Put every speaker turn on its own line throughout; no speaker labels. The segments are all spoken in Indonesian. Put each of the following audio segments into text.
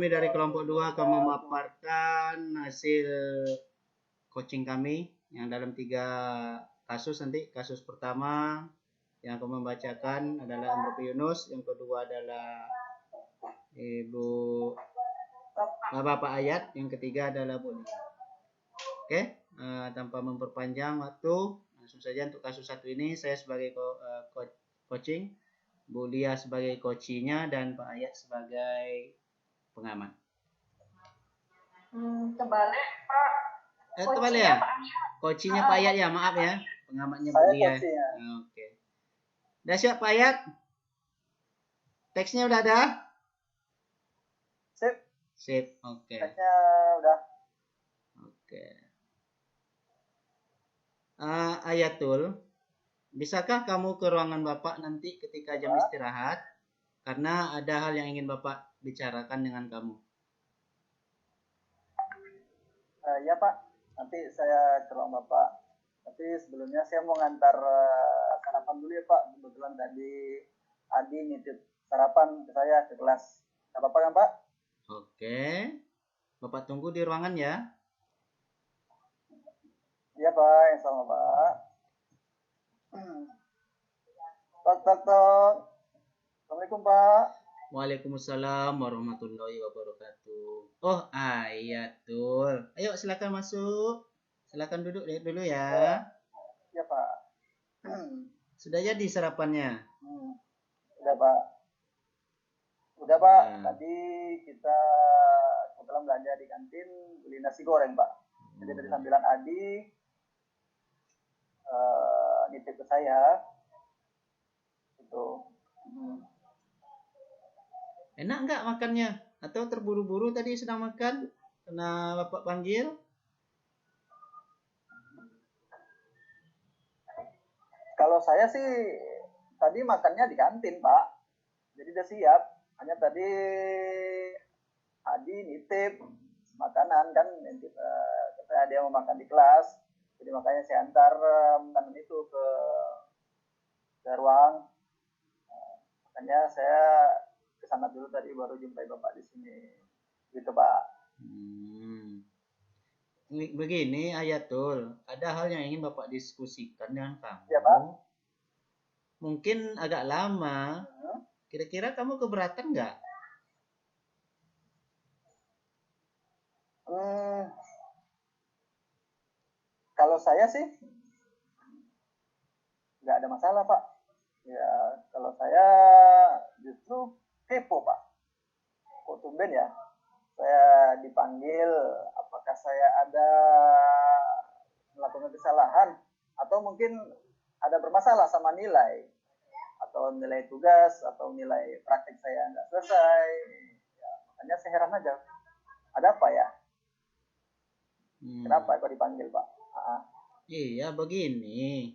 kami dari kelompok 2 akan memaparkan hasil coaching kami yang dalam 3 kasus nanti. Kasus pertama yang akan membacakan adalah Mbak Yunus, yang kedua adalah Bapak Ayat, yang ketiga adalah Bu Lia. Oke, tanpa memperpanjang waktu, langsung saja untuk kasus satu ini saya sebagai coaching, Bu Lia sebagai coachinya, dan Pak Ayat sebagai pengamat.
Terbalik Pak.
Terbalik ya? Coachingnya Pak Ayat ya, maaf ya. Pengamatnya Bu Lia. Oke. Udah siap Pak Ayat? Teksnya udah ada? Sip, oke.
Teksnya udah.
Oke. Ayatul, bisakah kamu ke ruangan Bapak nanti ketika jam istirahat? Karena ada hal yang ingin Bapak bicarakan dengan kamu.
Ya Pak, nanti saya ke ruang Bapak. Tapi sebelumnya saya mau ngantar sarapan dulu ya Pak. Kebetulan tadi Adi nitip sarapan ke saya ke kelas. Gak apa-apa kan Pak?
Oke. Bapak tunggu di ruangan ya.
Iya Pak, yang sama Pak. Tok. Assalamualaikum Pak.
Waalaikumsalam warahmatullahi wabarakatuh. Oh, Ayatul. Ayo silakan masuk. Silakan duduk dulu ya.
Iya Pak.
Sudah jadi sarapannya?
Udah Pak. Tadi kita kebetulan belanja di kantin beli nasi goreng Pak. Jadi dari sambilan Adi nitip ke saya itu.
Enak nggak makannya? Atau terburu-buru tadi sedang makan karena Bapak panggil?
Kalau saya sih tadi makannya di kantin Pak. Jadi udah siap. Hanya tadi Adi nitip makanan kan, katanya dia mau makan di kelas. Jadi makanya saya antar makanan itu ke ruang. Makanya saya kesana dulu tadi baru jumpai Bapak di sini. Gitu Pak.
Begini Ayatul, ada hal yang ingin Bapak diskusikan dengan kamu.
Ya Pak.
Mungkin agak lama. Kira-kira kamu keberatan nggak?
Kalau saya sih nggak ada masalah Pak. Ya kalau saya justru kepo Pak. Kok tumben ya? Saya dipanggil, apakah saya ada melakukan kesalahan atau mungkin ada bermasalah sama nilai atau nilai tugas atau nilai praktik saya nggak selesai. Ya, makanya saya heran aja. Ada apa ya? Kenapa kok dipanggil Pak?
Iya begini.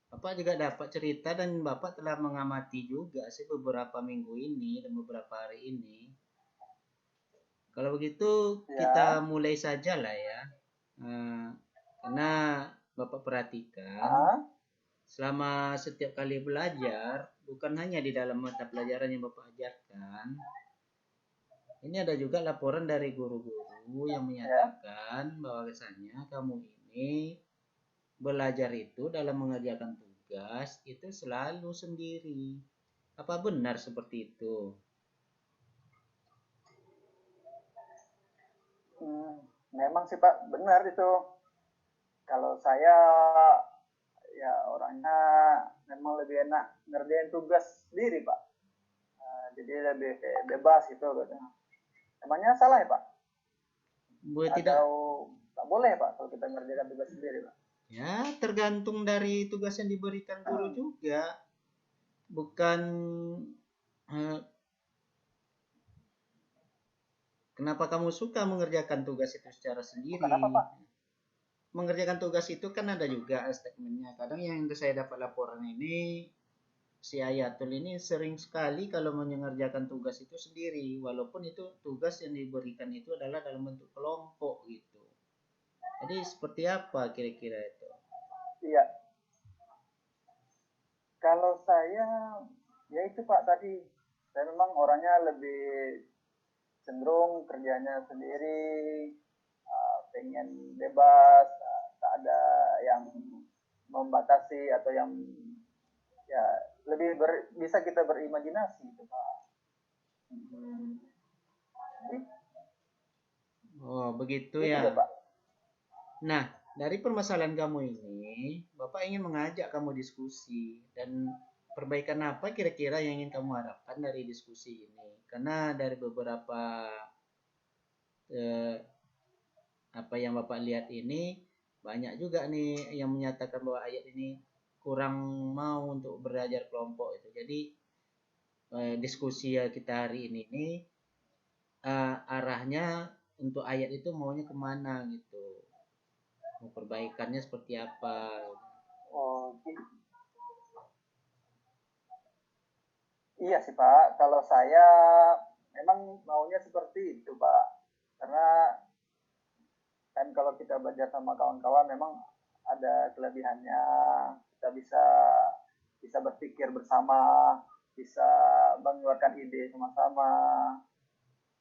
Bapak juga dapat cerita dan Bapak telah mengamati juga sih beberapa minggu ini dan beberapa hari ini. Kalau begitu kita mulai saja lah ya. Karena Bapak perhatikan selama setiap kali belajar, bukan hanya di dalam mata pelajaran yang Bapak ajarkan, ini ada juga laporan dari guru-guru yang menyatakan bahwasanya kamu ini belajar itu dalam mengerjakan tugas itu selalu sendiri. Apa benar seperti itu?
Memang sih Pak, benar itu. Kalau saya ya orangnya memang lebih enak ngerjain tugas sendiri Pak. Jadi lebih bebas gitu katanya. Emangnya salah ya Pak? Atau tak boleh Pak kalau kita ngerjakan tugas sendiri Pak?
Ya tergantung dari tugas yang diberikan guru juga. Bukan kenapa kamu suka mengerjakan tugas itu secara sendiri?
Kenapa Pak?
Mengerjakan tugas itu kan ada juga statementnya. Kadang yang saya dapat laporan ini, si Ayatul ini sering sekali kalau mengerjakan tugas itu sendiri, walaupun itu tugas yang diberikan itu adalah dalam bentuk kelompok gitu. Jadi seperti apa kira-kira itu?
Iya. Kalau saya, ya itu Pak tadi, saya memang orangnya lebih cenderung kerjanya sendiri, pengen bebas, tak ada yang membatasi atau yang ya lebih bisa kita berimajinasi gitu Pak.
Oh, begitu
Itu
ya.
ya Pak.
Nah, dari permasalahan kamu ini, Bapak ingin mengajak kamu diskusi dan perbaikan apa kira-kira yang ingin kamu harapkan dari diskusi ini? Karena dari beberapa eh, apa yang Bapak lihat ini banyak juga nih yang menyatakan bahwa ayat ini kurang mau untuk belajar kelompok itu. Jadi diskusi ya kita hari ini nih arahnya untuk ayat itu maunya kemana gitu, mau perbaikannya seperti apa.
Oh, iya sih Pak. Kalau saya memang maunya seperti itu Pak. Karena kan kalau kita belajar sama kawan-kawan memang ada kelebihannya. Kita bisa bisa berpikir bersama, bisa mengeluarkan ide sama-sama.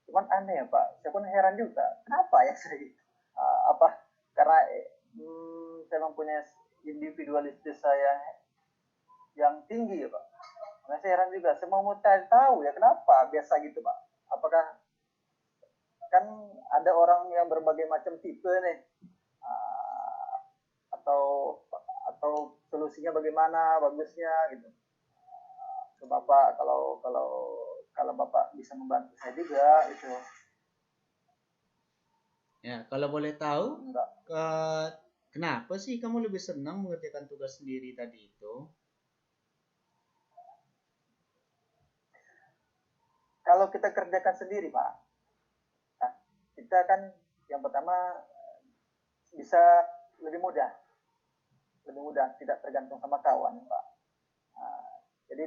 Cuman aneh ya Pak, saya pun heran juga. Kenapa ya saya gitu? Apa karena saya mempunyai individualistis saya yang tinggi ya Pak. Nah, saya heran juga, saya mau cari tahu ya kenapa biasa gitu Pak. Apakah kan ada orang yang berbagai macam tipe nih, uh, atau atau solusinya bagaimana bagusnya gitu. Ke Bapak kalau kalau kalau Bapak bisa membantu saya juga itu.
Ya, kalau boleh tahu,
Enggak.
kenapa sih kamu lebih senang mengerjakan tugas sendiri tadi itu?
Kalau kita kerjakan sendiri Pak, nah, kita kan yang pertama bisa lebih mudah, tidak tergantung sama kawan Pak. Nah, jadi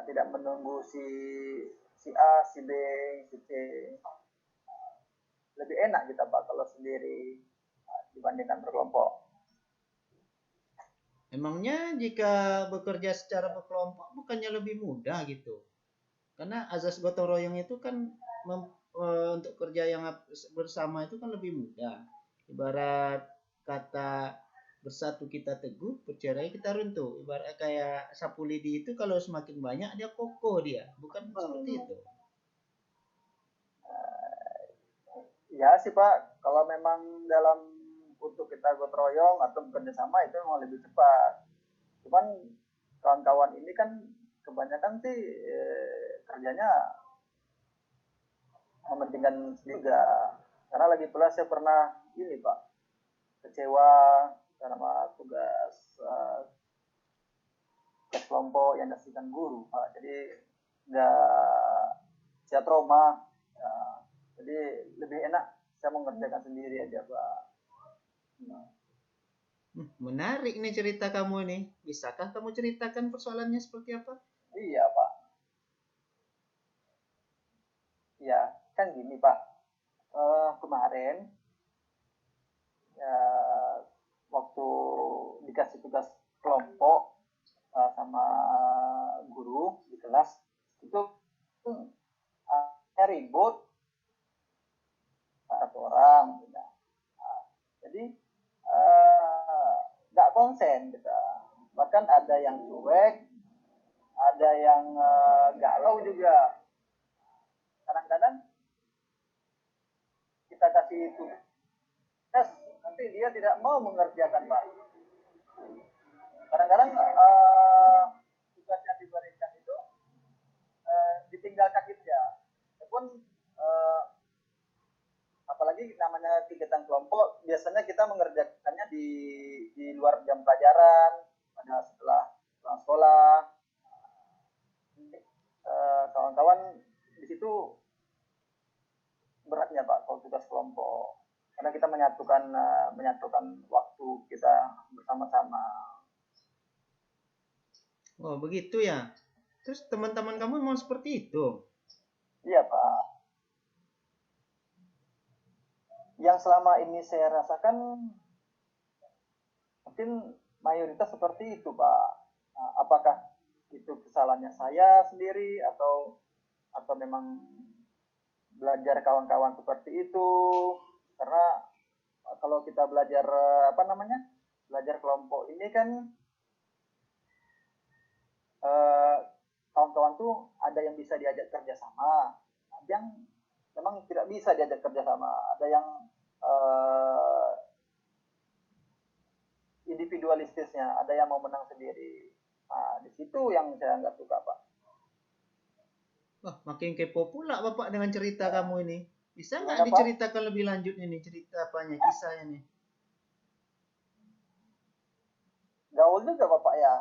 tidak menunggu si A, si B, si C. Lebih enak kita Pak kalau sendiri dibandingkan berkelompok.
Emangnya jika bekerja secara berkelompok bukannya lebih mudah gitu? Karena azas gotong royong itu kan untuk kerja yang bersama itu kan lebih mudah. Ibarat kata bersatu kita teguh, bercerai kita runtuh. Ibarat kayak sapu lidi itu kalau semakin banyak dia kokoh dia, bukan seperti itu.
Ya sih Pak, kalau memang dalam untuk kita gotong royong atau bekerja sama itu memang lebih cepat. Cuman kawan-kawan ini kan kebanyakan sih kerjanya mementingkan juga. Karena lagi pula saya pernah ini Pak, kecewa karena tugas kelompok yang dihasilkan guru Pak. Jadi nggak saya trauma. Ya, jadi lebih enak saya mengerjakan sendiri aja Pak. Nah,
Menarik nih cerita kamu nih. Bisakah kamu ceritakan persoalannya seperti apa?
iya Pak. Ya kan gini Pak. Kemarin ya, waktu dikasih tugas kelompok sama guru di kelas itu ribut satu orang gitu. Jadi nggak konsen kita, bahkan ada yang cuek, ada yang galau juga. Kadang-kadang kita kasih tugas nanti dia tidak mau mengerjakan Pak. Kadang-kadang tugas yang diberikan itu ditinggalkan dia. Walaupun apalagi namanya kegiatan kelompok, biasanya kita mengerjakannya di luar jam pelajaran, pada setelah pulang sekolah. Kawan-kawan di situ beratnya Pak kalau tugas kelompok, karena kita menyatukan waktu kita bersama-sama.
Oh, begitu ya. Terus teman-teman kamu mau seperti itu?
Iya Pak. Yang selama ini saya rasakan mungkin mayoritas seperti itu Pak. Nah, apakah itu kesalahannya saya sendiri atau memang belajar kawan-kawan seperti itu. Karena kalau kita belajar belajar kelompok ini kan kawan-kawan tuh ada yang bisa diajak kerjasama, ada yang memang tidak bisa diajak kerjasama, ada yang individualistisnya, ada yang mau menang sendiri. Nah, di situ yang saya nggak suka, Pak.
Wah, makin kepo pula Bapak dengan cerita kamu ini. Bisa nggak
Gimana, Pak?
diceritakan lebih lanjut ini cerita apanya, kisahnya nih?
Gaul juga, Bapak ya,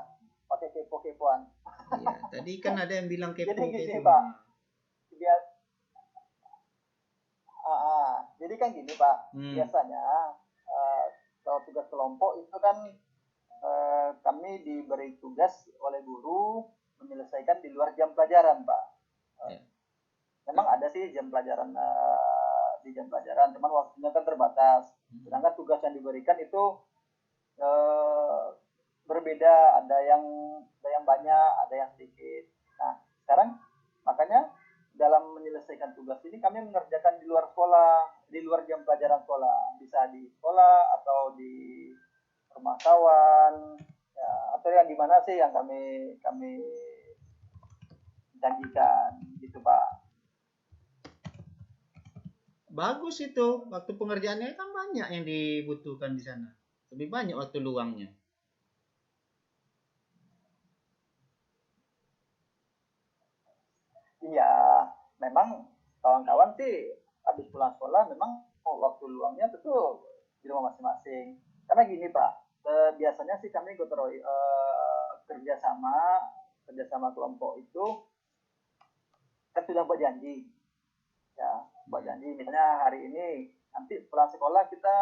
pakai kepo-kepoan.
Iya, tadi kan ada yang bilang
Jadi
kepo kayak
gini,
itu.
Pak. Biar, jadi kan gini, Pak. Biasanya kalau tugas kelompok itu kan kami diberi tugas oleh guru menyelesaikan di luar jam pelajaran, Pak.
Ya.
Memang ada sih jam pelajaran di jam pelajaran, cuman waktunya kan terbatas. Sedangkan tugas yang diberikan itu berbeda, ada yang banyak, ada yang sedikit. Nah, sekarang makanya dalam menyelesaikan tugas ini kami mengerjakan di luar sekolah, di luar jam pelajaran sekolah, bisa di sekolah atau di rumah kawan, ya, atau yang di mana sih yang kami janjikan gitu, Pak.
Bagus itu, waktu pengerjaannya kan banyak yang dibutuhkan di sana. Lebih banyak waktu luangnya.
Iya, memang kawan-kawan sih habis pulang sekolah memang waktu luangnya tentu di rumah masing-masing. Karena gini, Pak, biasanya sih kami gotong kerjasama kelompok itu kan sudah buat janji, ya buat janji. Misalnya hari ini nanti pulang sekolah kita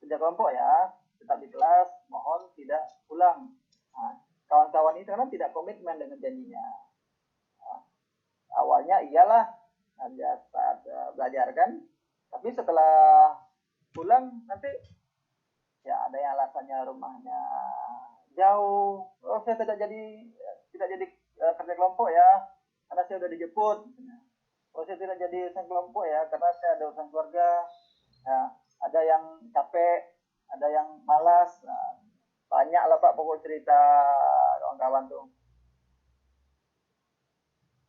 kerja kelompok ya, tetap di kelas, mohon tidak pulang. Nah, kawan-kawan itu kan tidak komitmen dengan janjinya. Awalnya iyalah saat belajar kan, tapi setelah pulang nanti ya ada yang alasannya rumahnya jauh, oh saya tidak jadi kerja kelompok ya karena saya udah dijemput, oh saya tidak jadi urusan kelompok ya karena saya ada urusan keluarga. Nah, ada yang capek, ada yang malas. Nah, banyak lah Pak pokok cerita kawan-kawan tuh.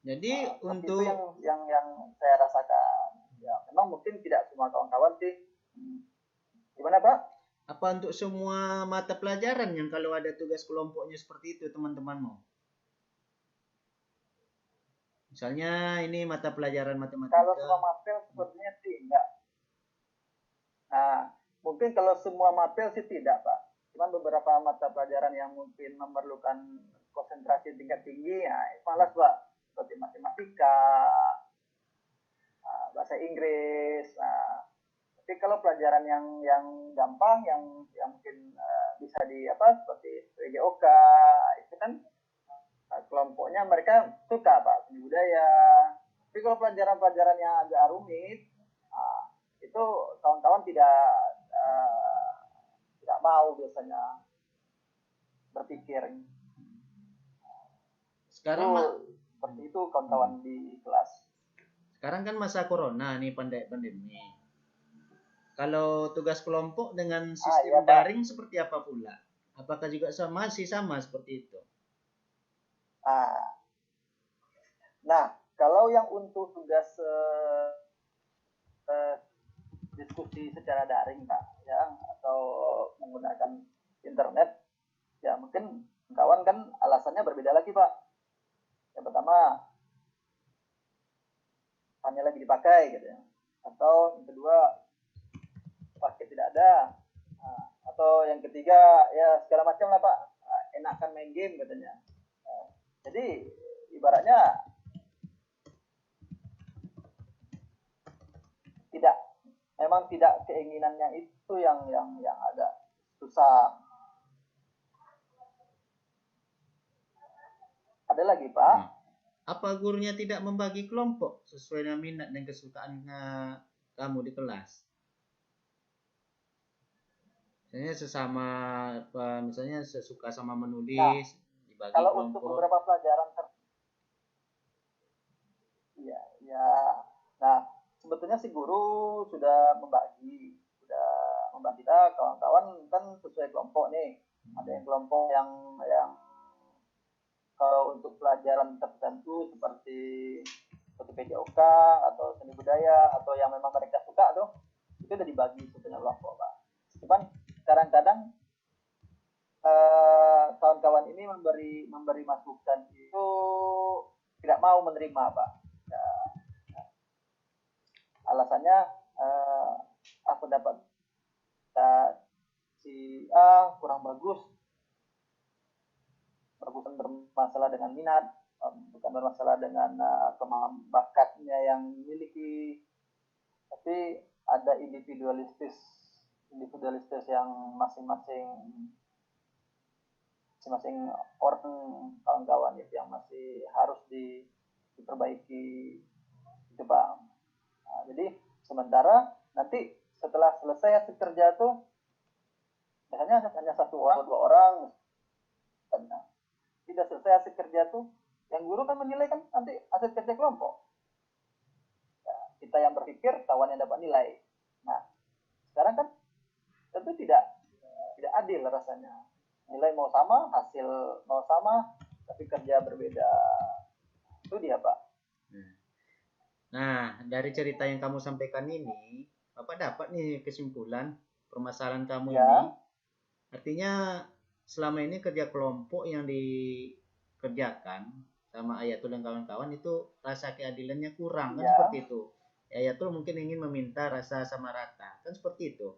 Jadi
Seperti itu
untuk
yang saya rasakan. Ya, memang mungkin tidak semua kawan-kawan sih. Gimana, Pak?
apa untuk semua mata pelajaran yang kalau ada tugas kelompoknya seperti itu teman-temanmu? Misalnya ini mata pelajaran
Kalau
matematika.
semua mapel sepertinya sih enggak. Nah, mungkin kalau semua mapel sih tidak, Pak. Cuman beberapa mata pelajaran yang mungkin memerlukan konsentrasi tingkat tinggi, ya malas, Pak. Seperti matematika, bahasa Inggris. Nah, tapi kalau pelajaran yang gampang, yang mungkin bisa seperti PGOK, itu kan kelompoknya mereka suka, Pak, seni budaya. Tapi kalau pelajaran-pelajaran yang agak rumit, itu kawan-kawan tidak mau biasanya berpikir.
Sekarang
Itu seperti itu kawan-kawan di kelas.
sekarang kan masa corona nih, pandemi. Kalau tugas kelompok dengan sistem
Iya, Pak.
daring seperti apa pula? Apakah juga masih sama seperti itu?
Nah, kalau yang untuk tugas diskusi secara daring, Pak, ya, atau menggunakan internet, ya mungkin kawan kan alasannya berbeda lagi, Pak. Yang pertama, hanya lagi dipakai gitu ya. Atau yang kedua, paket tidak ada. Atau yang ketiga, ya segala macam lah, Pak. Enakan main game katanya. Jadi ibaratnya memang tidak keinginannya itu yang agak susah. Ada lagi, Pak.
Apa gurunya tidak membagi kelompok sesuai dengan minat dan kesukaan kamu di kelas? Misalnya sesuka sama menulis, dibagi
Kalau
kelompok.
untuk beberapa pelajaran Ya, nah sebetulnya si guru sudah membagi kita kawan-kawan kan sesuai kelompok nih. Ada yang kelompok yang kalau untuk pelajaran tertentu seperti PJOK atau seni budaya atau yang memang mereka suka tuh, itu udah dibagi sebetulnya kelompok Pak. Cuman kadang-kadang kawan-kawan ini memberi masukan itu tidak mau menerima Pak. Ya, alasannya aku dapat si A kurang bagus, bukan bermasalah dengan minat, bukan bermasalah dengan bakatnya yang dimiliki, tapi ada individualistis yang masing-masing orang kawan-kawan itu yang masih harus diperbaiki itu Pak. Nah, jadi sementara nanti setelah selesai hasil kerja tuh biasanya hanya satu orang, dua orang. Nah, tidak selesai hasil kerja tuh, yang guru kan menilai kan nanti hasil kerja kelompok. Ya, kita yang berpikir, kawan yang dapat nilai. Nah, sekarang kan tentu tidak adil rasanya. Nilai mau sama, hasil mau sama, tapi kerja berbeda. Itu dia Pak.
Nah, dari cerita yang kamu sampaikan ini, Bapak dapat nih kesimpulan permasalahan kamu
Ya.
ini. Artinya selama ini kerja kelompok yang dikerjakan sama Ayatul dan kawan-kawan itu rasa keadilannya kurang, kan
Ya.
seperti itu. Ayatul mungkin ingin meminta rasa sama rata, kan seperti itu.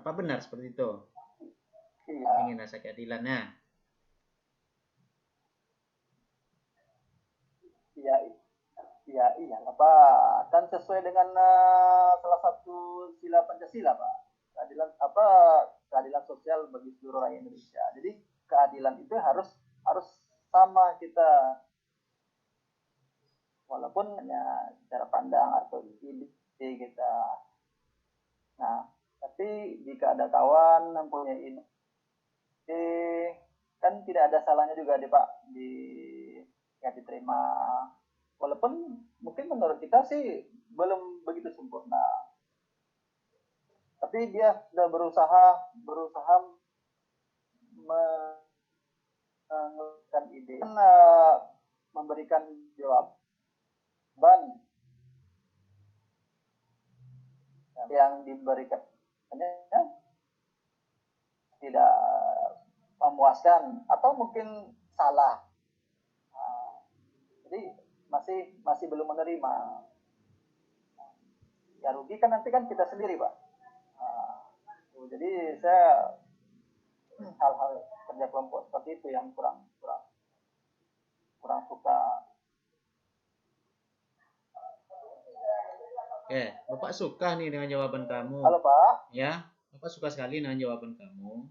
Apa benar seperti itu?
Iya.
Ingin rasa keadilannya.
Iya Pak. Kan sesuai dengan salah satu sila Pancasila Pak. Keadilan sosial bagi seluruh rakyat Indonesia. Jadi keadilan itu harus sama kita, walaupun hanya cara pandang atau ide kita. Nah, tapi jika ada kawan mempunyai ide, kan tidak ada salahnya juga deh Pak diterima. Walaupun mungkin menurut kita sih belum begitu sempurna, tapi dia sudah berusaha mengeluarkan ide, memberikan jawaban yang diberikannya tidak memuaskan atau mungkin salah. Jadi masih belum menerima. Ya rugi kan nanti kan kita sendiri Pak. Jadi saya hal-hal kerja kelompok seperti itu yang kurang suka.
Oke, Bapak suka nih dengan jawaban kamu.
Halo Pak.
Ya, Bapak suka sekali dengan jawaban kamu.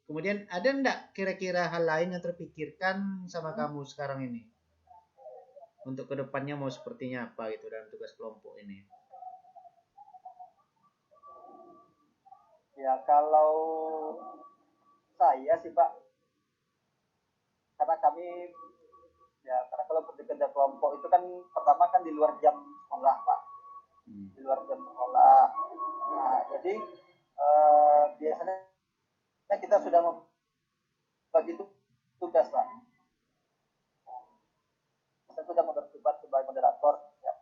Kemudian ada enggak kira-kira hal lain yang terpikirkan sama kamu sekarang ini? Untuk kedepannya mau sepertinya apa gitu dalam tugas kelompok ini?
Ya kalau saya sih Pak, karena kalau kerja kelompok itu kan pertama kan di luar jam sekolah Pak, di luar jam sekolah. Nah jadi biasanya kita sudah membagi tugas Pak. Saya sudah bertugas sebagai moderator. Ya.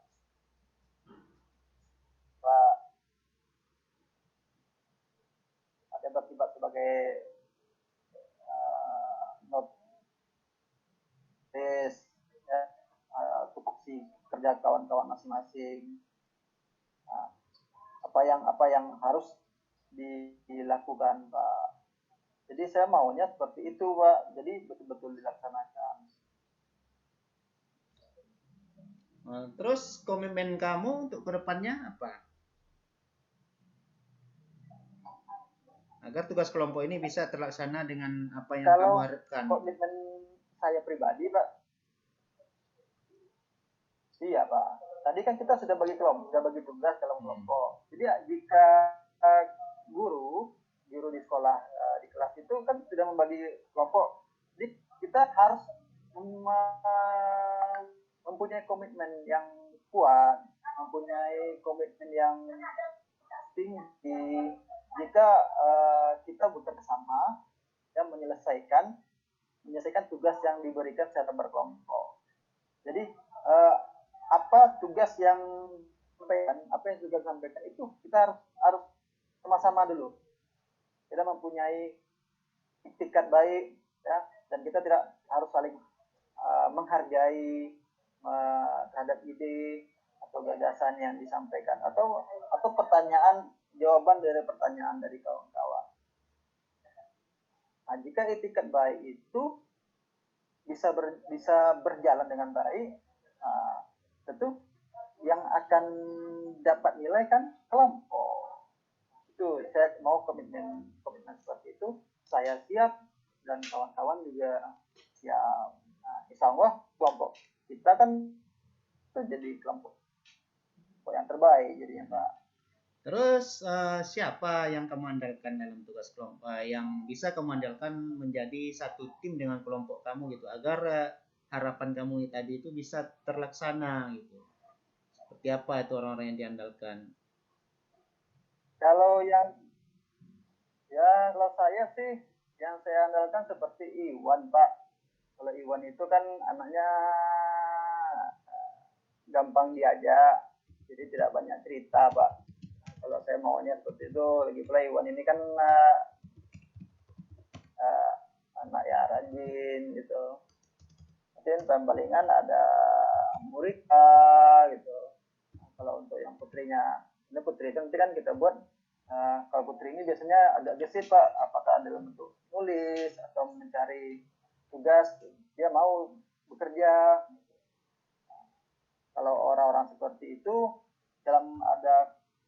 Pak, ada bertugas sebagai notis, ya, tupoksi kerja kawan-kawan masing-masing. Nah, apa yang harus dilakukan Pak. Jadi saya maunya seperti itu Pak. Jadi betul-betul dilaksanakan.
Terus komitmen kamu untuk kedepannya apa? Agar tugas kelompok ini bisa terlaksana dengan apa yang kamu harapkan.
Komitmen saya pribadi Pak, iya Pak. Tadi kan kita sudah bagi tugas dalam kelompok. Jadi jika guru di sekolah di kelas itu kan sudah membagi kelompok, jadi kita harus mempunyai komitmen yang kuat, mempunyai komitmen yang tinggi jika kita bekerja sama dan menyelesaikan tugas yang diberikan secara berkelompok. Jadi apa tugas yang juga disampaikan itu kita harus sama-sama dulu. Kita mempunyai itikat baik, ya, dan kita tidak harus saling menghargai terhadap ide atau gagasan yang disampaikan atau pertanyaan jawaban dari pertanyaan dari kawan-kawan. Nah, jika itikat baik itu bisa berjalan dengan baik, tentu yang akan dapat nilai kan kelompok. Itu saya mau komitmen seperti itu. Saya siap dan kawan-kawan juga siap. Nah, insya Allah kelompok kita kan itu jadi kelompok yang terbaik jadinya, Pak.
Terus siapa yang kamu andalkan dalam tugas kelompok, yang bisa kamu andalkan menjadi satu tim dengan kelompok kamu gitu, agar harapan kamu tadi itu bisa terlaksana gitu. Seperti apa itu orang-orang yang diandalkan?
Kalau saya sih yang saya andalkan seperti Iwan, Pak. Kalau Iwan itu kan anaknya gampang diajak, jadi tidak banyak cerita, Pak. Kalau saya maunya seperti itu. Lagi pula Iwan ini kan anak ya rajin gitu. Mungkin palingan ada Murika gitu. Kalau untuk yang putrinya, ini putri itu nanti kan kita buat. Kalau putri ini biasanya agak gesit, Pak. Apakah dalam bentuk nulis atau mencari tugas, dia mau bekerja. Kalau orang-orang seperti itu dalam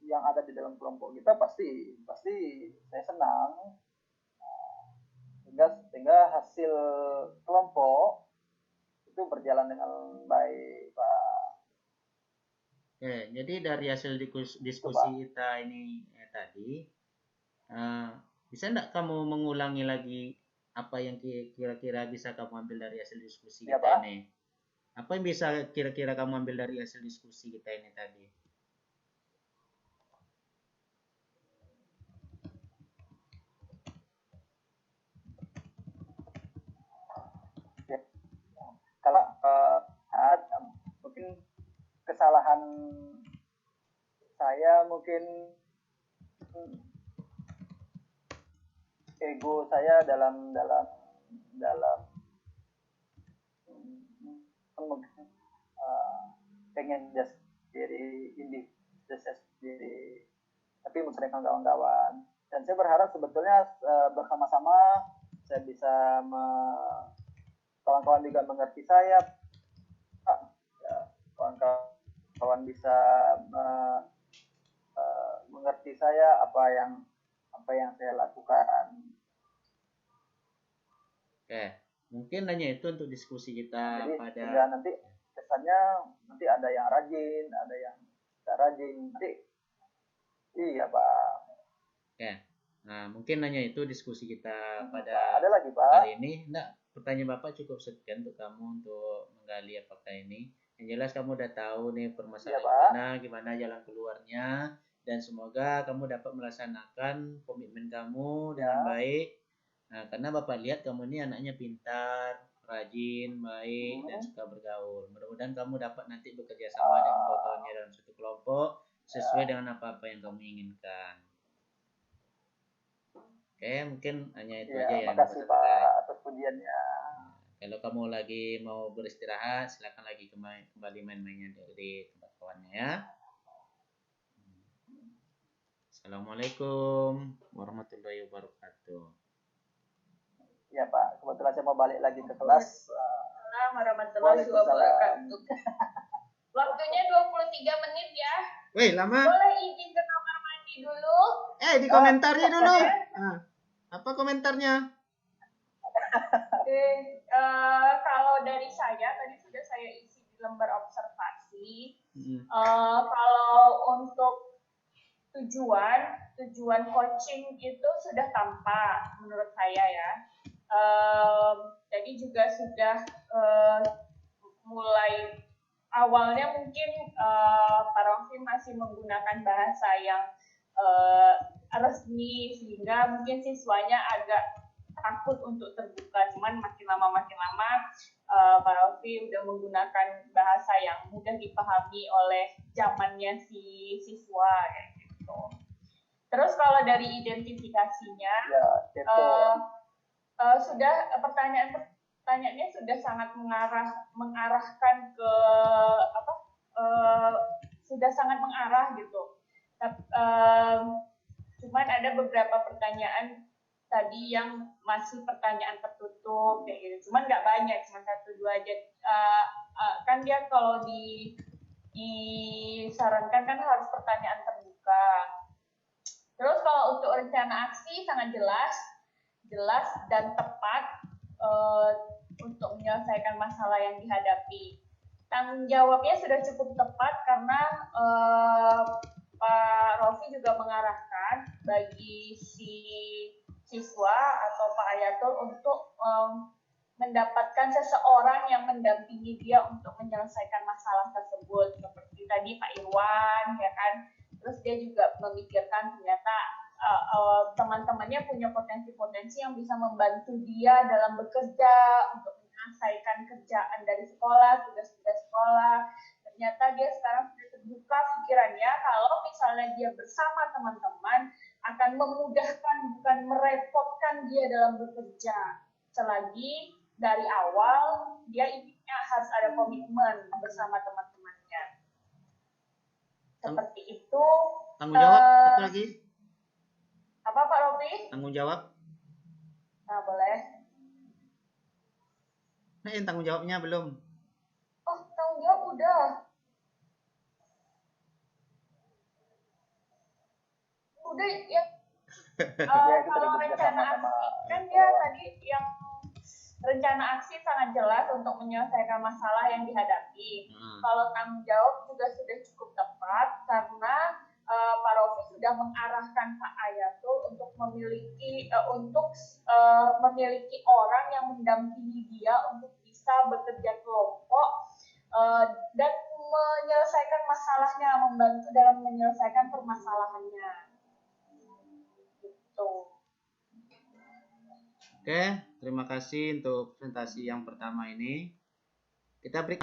yang ada di dalam kelompok kita pasti saya senang, sehingga hasil kelompok itu berjalan dengan baik, Pak.
Oke, jadi dari hasil diskusi kita ini tadi, bisa enggak kamu mengulangi lagi apa yang kira-kira bisa kamu ambil dari hasil diskusi
Ya,
kita
Pak.
ini? Apa yang bisa kira-kira kamu ambil dari hasil diskusi kita ini tadi?
Ya. Kalau mungkin kesalahan saya, mungkin ego saya dalam mungkin pengen just diri sendiri, tapi menceritakan kawan-kawan. Dan saya berharap sebetulnya bersama-sama saya bisa kawan-kawan juga mengerti saya, ya, kawan-kawan bisa mengerti saya apa yang saya lakukan.
Oke, mungkin hanya itu untuk diskusi kita.
Jadi,
pada
nanti kesannya nanti ada yang rajin, ada yang tidak rajin. Nanti iya, Pak.
Oke. Nah, mungkin hanya itu diskusi kita
pada ada lagi, Pak,
hari ini. Enggak, pertanyaan Bapak cukup sekian untuk kamu untuk menggali apakah ini. Yang jelas kamu udah tahu nih permasalahan gimana jalan keluarnya, dan semoga kamu dapat melaksanakan komitmen kamu dengan baik. Nah, karena Bapak lihat kamu ini anaknya pintar, rajin, baik, dan suka bergaul. Mudah-mudahan kamu dapat nanti bekerja sama dengan kawan-kawannya dalam suatu kelompok sesuai dengan apa-apa yang kamu inginkan. Oke, mungkin hanya itu aja ya.
Makasih, Pak, atas pujiannya.
Kalau kamu lagi mau beristirahat, silakan lagi kembali main-mainnya di tempat kawannya ya. Assalamualaikum warahmatullahi wabarakatuh.
Ya, Pak, kebetulan saya mau balik lagi ke kelas.
Assalamualaikum warahmatullahi wabarakatuh. Waktunya 23 menit ya.
Wih, lama.
Boleh izin ke kamar mandi dulu?
Di komentari dulu. Apa komentarnya?
Oke, kalau dari saya tadi sudah saya isi di lembar observasi. Kalau untuk tujuan coaching itu sudah tampak menurut saya ya. Jadi juga sudah mulai awalnya mungkin Pak Rofi masih menggunakan bahasa yang resmi, sehingga mungkin siswanya agak takut untuk terbuka. Cuman makin lama Pak Rofi udah menggunakan bahasa yang mudah dipahami oleh zamannya si siswa kayak gitu. Terus kalau dari identifikasinya, sudah pertanyaannya sudah sangat mengarahkan ke apa? Sudah sangat mengarah gitu. Cuman ada beberapa pertanyaan tadi yang masih pertanyaan tertutup kayak gitu. Cuman nggak banyak, cuma 1-2 aja. Kan dia kalau disarankan kan harus pertanyaan terbuka. Terus kalau untuk rencana aksi sangat jelas dan tepat untuk menyelesaikan masalah yang dihadapi. Tanggung jawabnya sudah cukup tepat karena Pak Rofi juga mengarahkan bagi si siswa atau Pak Ayatul untuk mendapatkan seseorang yang mendampingi dia untuk menyelesaikan masalah tersebut, seperti tadi Pak Irwan, ya kan. Terus dia juga memikirkan ternyata teman-temannya punya potensi-potensi yang bisa membantu dia dalam bekerja, untuk menyelesaikan kerjaan dari sekolah, tugas-tugas sekolah. Ternyata dia sekarang sudah terbuka pikirannya kalau misalnya dia bersama teman-teman akan memudahkan, bukan merepotkan dia dalam bekerja. Selagi dari awal dia intinya harus ada komitmen bersama teman-temannya. Seperti itu.
Tanggung jawab satu lagi.
Apa Pak Rofi?
Tanggung jawab.
Nah, boleh.
Nah, yang tanggung jawabnya belum.
Oh, tanggung jawab udah. Udah ya. Kalau rencana aksi kan dia tadi yang rencana aksi sangat jelas untuk menyelesaikan masalah yang dihadapi. Kalau tanggung jawab juga sudah cukup tepat karena Pak Rofi sudah mengarahkan Pak Ayatul untuk memiliki orang yang mendampingi dia untuk bisa bekerja kelompok dan menyelesaikan masalahnya, membantu dalam menyelesaikan permasalahannya. Gitu.
Oke, terima kasih untuk presentasi yang pertama ini. Kita break.